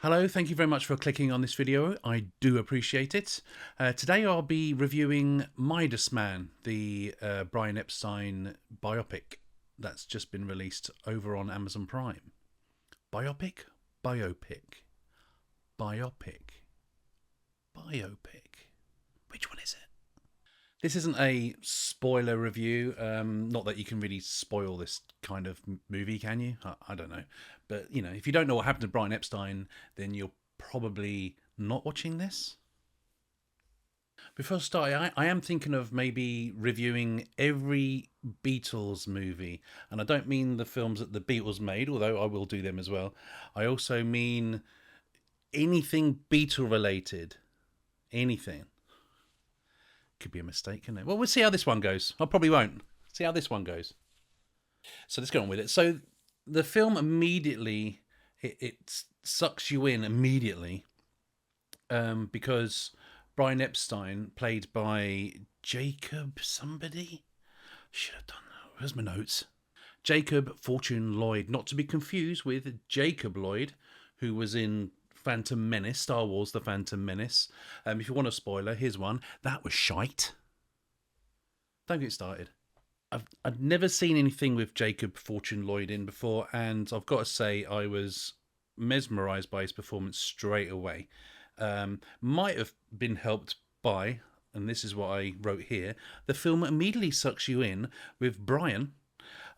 Hello, thank you very much for clicking on this video. I do appreciate it. Today I'll be reviewing Midas Man, the Brian Epstein biopic that's just been released over on Amazon Prime. Biopic? Biopic. Biopic. Biopic. Which one is it? This isn't a spoiler review. Not that you can really spoil this kind of movie, can you? I don't know. But, you know, if you don't know what happened to Brian Epstein, then you're probably not watching this. Before I start, I am thinking of maybe reviewing every Beatles movie. And I don't mean the films that the Beatles made, although I will do them as well. I also mean anything Beatle related. Anything. Could be a mistake, couldn't it? Well, we'll see how this one goes. I probably won't. See how this one goes. So let's get on with it. So the film immediately, it sucks you in immediately because Brian Epstein, played by Jacob somebody. Should have done that. Where's my notes? Jacob Fortune-Lloyd, not to be confused with Jacob Lloyd, who was in Phantom Menace, Star Wars The Phantom Menace. If you want a spoiler, here's one. That was shite. Don't get started. I've never seen anything with Jacob Fortune-Lloyd in before, and I've got to say I was mesmerised by his performance straight away. Might have been helped by, and this is what I wrote here, the film immediately sucks you in with Brian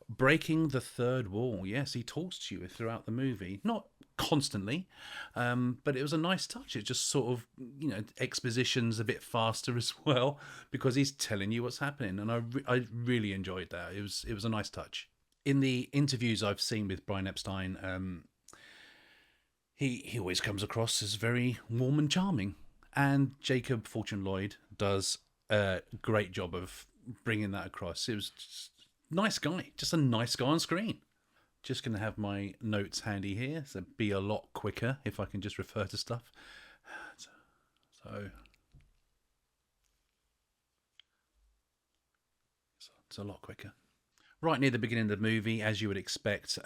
breaking the third wall. Yes, he talks to you throughout the movie. Not constantly, but it was a nice touch. It just sort of, you know, exposition's a bit faster as well because he's telling you what's happening, and I really enjoyed that. It was a nice touch. In the interviews I've seen with Brian Epstein, he always comes across as very warm and charming, and Jacob Fortune-Lloyd does a great job of bringing that across. It was just nice guy, just a nice guy on screen. Just going to have my notes handy here, so be a lot quicker if I can just refer to stuff. So it's a lot quicker. Right near the beginning of the movie, as you would expect,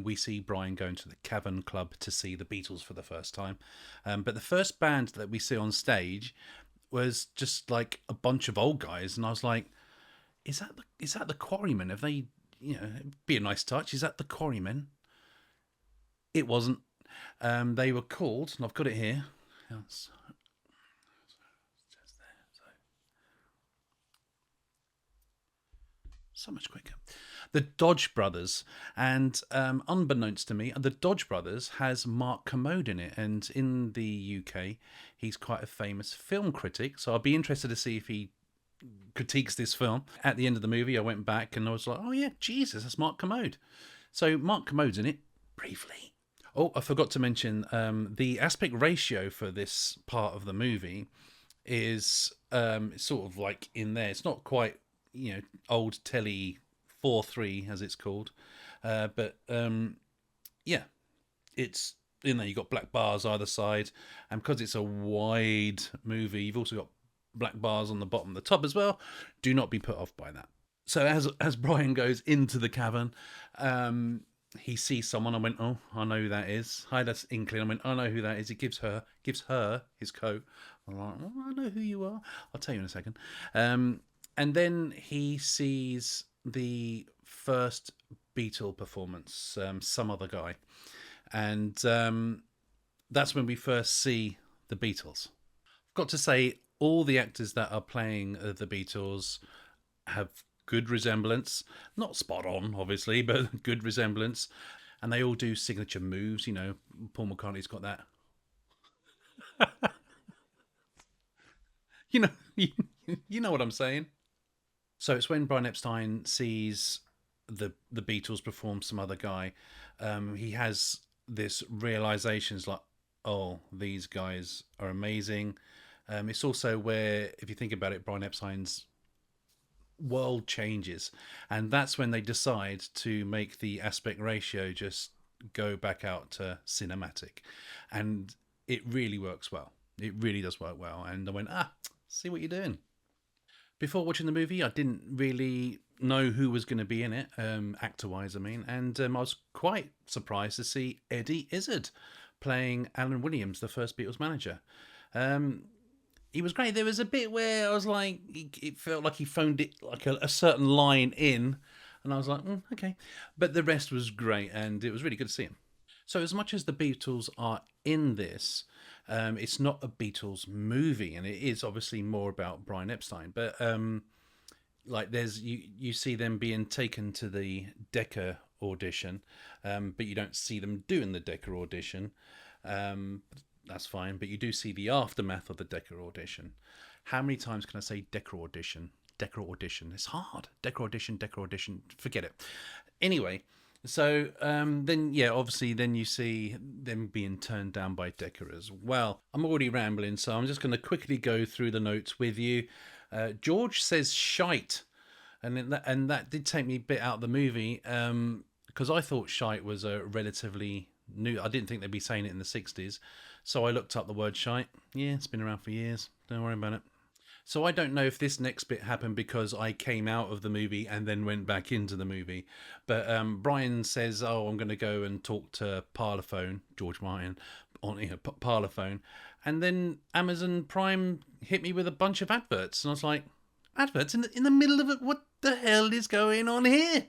we see Brian going to the Cavern Club to see the Beatles for the first time. But the first band that we see on stage was just like a bunch of old guys, and I was like, is that the Quarrymen? Have they, you know, it'd be a nice touch. Is that the Quarrymen? It wasn't. They were called, and I've got it here. It's just there. So much quicker. The Dodge Brothers, and unbeknownst to me, the Dodge Brothers has Mark Kermode in it, and in the UK, he's quite a famous film critic. So I'll be interested to see if he critiques this film. At the end of the movie, I went back and I was like, oh yeah, Jesus, that's Mark Kermode. So Mark Kermode's in it, briefly. Oh, I forgot to mention, the aspect ratio for this part of the movie is sort of like in there. It's not quite, you know, old telly 4:3 as it's called. But yeah, it's in there. You've got black bars either side. And because it's a wide movie, you've also got black bars on the bottom and the top as well. Do not be put off by that. So as Brian goes into the cavern, he sees someone. I went, oh, I know who that is. Hi, that's Inkling. I went, I know who that is. He gives her his coat. I'm like, oh, I know who you are. I'll tell you in a second. And then he sees the first Beatle performance, Some Other Guy. And that's when we first see the Beatles. I've got to say, all the actors that are playing the Beatles have good resemblance. Not spot on, obviously, but good resemblance. And they all do signature moves. You know, Paul McCartney's got that. You know, you know what I'm saying. So it's when Brian Epstein sees the Beatles perform Some Other Guy, he has this realization. It's like, oh, these guys are amazing. It's also where, if you think about it, Brian Epstein's world changes, and that's when they decide to make the aspect ratio just go back out to cinematic, and it really works well. It really does work well. And I went, see what you're doing. Before watching the movie, I didn't really know who was going to be in it, actor-wise, I mean, and I was quite surprised to see Eddie Izzard playing Alan Williams, the first Beatles manager. He was great. There was a bit where I was like, it felt like he phoned it like a certain line in, and I was like, okay. But the rest was great, and it was really good to see him. So as much as the Beatles are in this, it's not a Beatles movie, and it is obviously more about Brian Epstein. But like, there's you see them being taken to the Decca audition, but you don't see them doing the Decca audition. That's fine, but you do see the aftermath of the Decca audition. How many times can I say Decca audition? Decca audition. It's hard. Decca audition. Decca audition. Forget it. Anyway. So then, yeah, obviously, then you see them being turned down by Decca as well. I'm already rambling, so I'm just going to quickly go through the notes with you. George says shite, and that did take me a bit out of the movie because I thought shite was a relatively new. I didn't think they'd be saying it in the 60s, so I looked up the word shite. Yeah, it's been around for years. Don't worry about it. So I don't know if this next bit happened because I came out of the movie and then went back into the movie. But Brian says, "Oh, I'm going to go and talk to Parlophone, George Martin, on Parlophone," and then Amazon Prime hit me with a bunch of adverts, and I was like, "Adverts in the middle of it? What the hell is going on here?"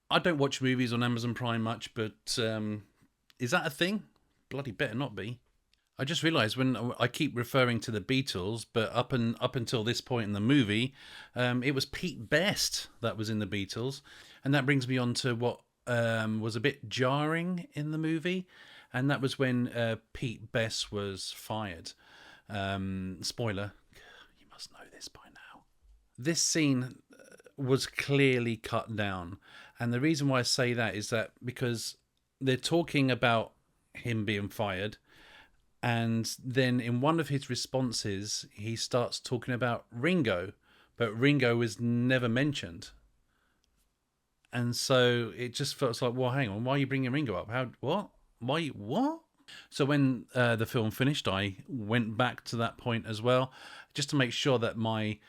I don't watch movies on Amazon Prime much, but is that a thing? Bloody better not be. I just realised when I keep referring to the Beatles, but up until this point in the movie, it was Pete Best that was in the Beatles, and that brings me on to what was a bit jarring in the movie, and that was when Pete Best was fired. Spoiler, you must know this by now. This scene was clearly cut down, and the reason why I say that is that because they're talking about him being fired. And then in one of his responses, he starts talking about Ringo, but Ringo was never mentioned. And so it just felt like, well, hang on, why are you bringing Ringo up? What? Why? What? So when the film finished, I went back to that point as well, just to make sure that my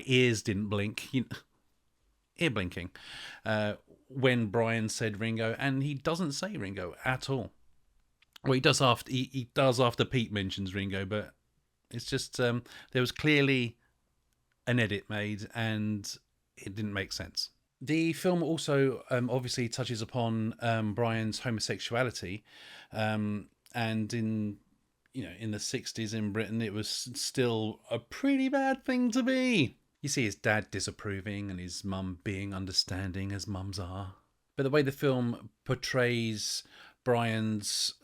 ears didn't blink. Ear blinking. When Brian said Ringo, and he doesn't say Ringo at all. Well, he does after Pete mentions Ringo, but it's just there was clearly an edit made, and it didn't make sense. The film also obviously touches upon Brian's homosexuality, and in the 60s in Britain, it was still a pretty bad thing to be. You see his dad disapproving and his mum being understanding, as mums are. But the way the film portrays Brian's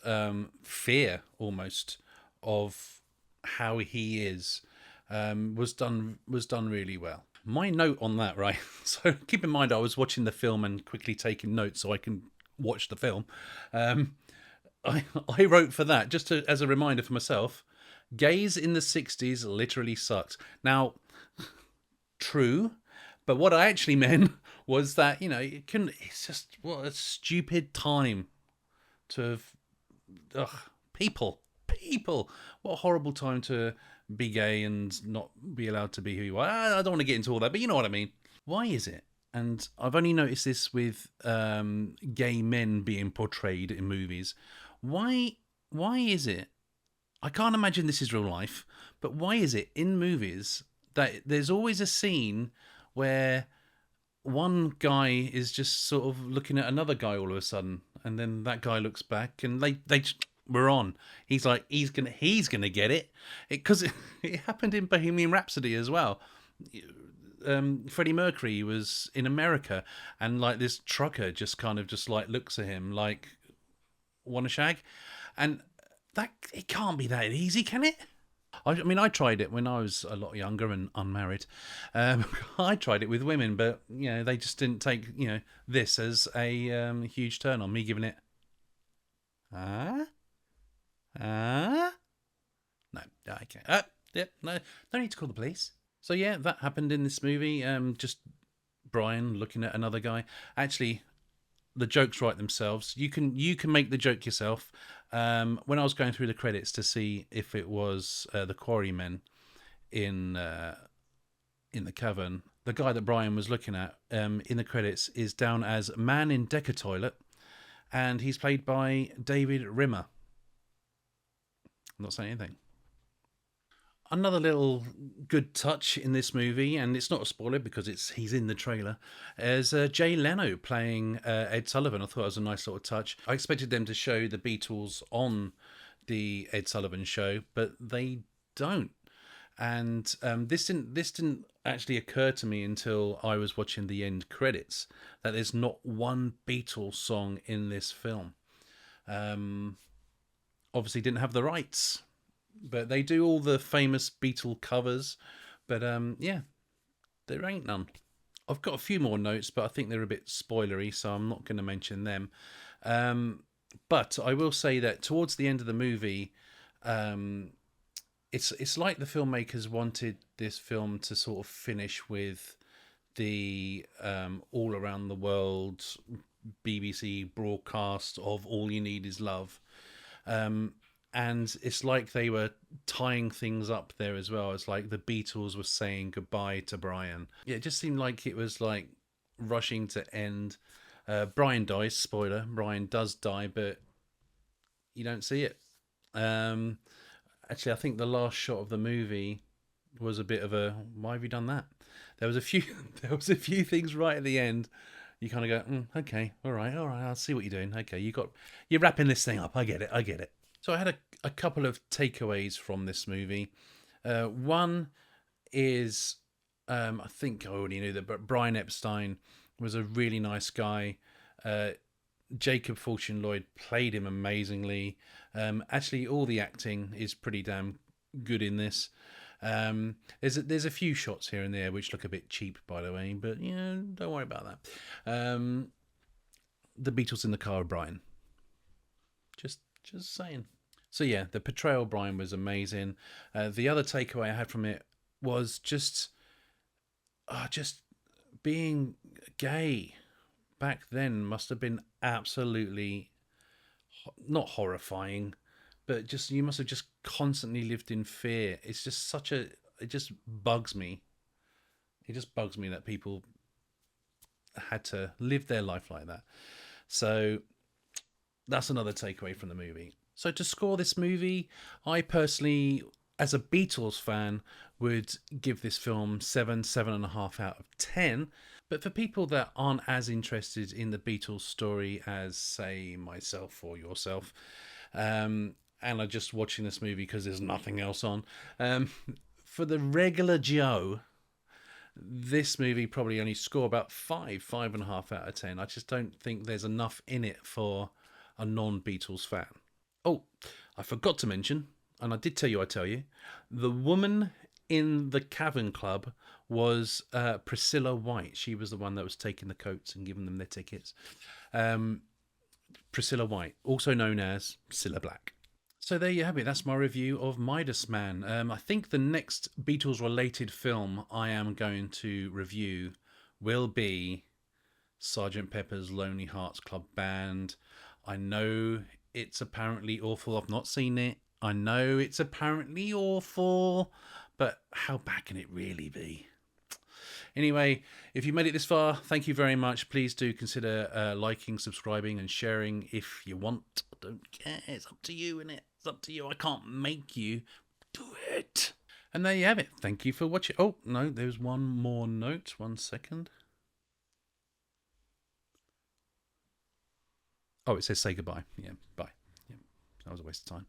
fear almost of how he is was done really well. My note on that, right? So keep in mind, I was watching the film and quickly taking notes so I can watch the film. I wrote for that just as a reminder for myself. Gays in the 60s literally sucked. Now, true, but what I actually meant was that it's just what a stupid time to have people, what a horrible time to be gay and not be allowed to be who you are. I don't want to get into all that, but you know what I mean. Why is it? And I've only noticed this with gay men being portrayed in movies. Why is it? I can't imagine this is real life, but why is it in movies that there's always a scene where one guy is just sort of looking at another guy all of a sudden, and then that guy looks back, and we're on. He's like, he's gonna get it, because it happened in Bohemian Rhapsody as well. Freddie Mercury was in America, and like this trucker just kind of just like looks at him like, want a shag, and that it can't be that easy, can it? I mean, I tried it when I was a lot younger and unmarried. I tried it with women, but they just didn't take this as a huge turn on. Me giving it, no, okay, yep, no need to call the police. So yeah, that happened in this movie. Just Brian looking at another guy. Actually, the jokes write themselves. You can make the joke yourself. When I was going through the credits to see if it was the Quarrymen in the cavern, the guy that Brian was looking at in the credits is down as Man in Decker Toilet, and he's played by David Rimmer. I'm not saying anything. Another little good touch in this movie, and it's not a spoiler because he's in the trailer, is Jay Leno playing Ed Sullivan. I thought it was a nice little touch. I expected them to show the Beatles on the Ed Sullivan show, but they don't. And this didn't actually occur to me until I was watching the end credits that there's not one Beatles song in this film. Um, Obviously, didn't have the rights, but they do all the famous Beatle covers. But yeah, there ain't none. I've got a few more notes, but I think they're a bit spoilery, so I'm not going to mention them. Um, but I will say that towards the end of the movie, um, it's like the filmmakers wanted this film to sort of finish with the all around the world BBC broadcast of "All You Need Is Love." Um, and it's like they were tying things up there as well. It's like the Beatles were saying goodbye to Brian. Yeah, it just seemed like it was like rushing to end. Brian dies. Spoiler: Brian does die, but you don't see it. Um, Actually, I think the last shot of the movie was a bit of a why have you done that? There was a few there was a few things right at the end. You kind of go, okay, all right, I'll see what you're doing. Okay, you're wrapping this thing up. I get it. So I had a couple of takeaways from this movie. One is, I think I already knew that, but Brian Epstein was a really nice guy. Uh, Jacob Fortune-Lloyd played him amazingly. Actually, all the acting is pretty damn good in this. There's a few shots here and there which look a bit cheap, by the way, but don't worry about that. The Beatles in the car with Brian. Just saying. So yeah, the portrayal of Brian was amazing. The other takeaway I had from it was just being gay back then must have been absolutely not horrifying, but just you must have just constantly lived in fear. It's just it just bugs me. It just bugs me that people had to live their life like that. So that's another takeaway from the movie. So to score this movie, I personally, as a Beatles fan, would give this film 7.5 out of 10. But for people that aren't as interested in the Beatles story as, say, myself or yourself, and are just watching this movie because there's nothing else on, for the regular Joe, this movie probably only score about 5.5 out of 10. I just don't think there's enough in it for a non-Beatles fan. Oh, I forgot to mention, and I did tell you, the woman in the Cavern Club was Priscilla White. She was the one that was taking the coats and giving them their tickets. Priscilla White, also known as Cilla Black. So there you have it. That's my review of Midas Man. I think the next Beatles-related film I am going to review will be Sergeant Pepper's Lonely Hearts Club Band. I know it's apparently awful. I've not seen it. I know it's apparently awful, but how bad can it really be? Anyway, if you made it this far, thank you very much. Please do consider liking, subscribing, and sharing if you want. I don't care. It's up to you, innit? It's up to you. I can't make you do it. And there you have it. Thank you for watching. Oh, no, there's one more note. 1 second. Oh, it says say goodbye. Yeah, bye. Yeah, that was a waste of time.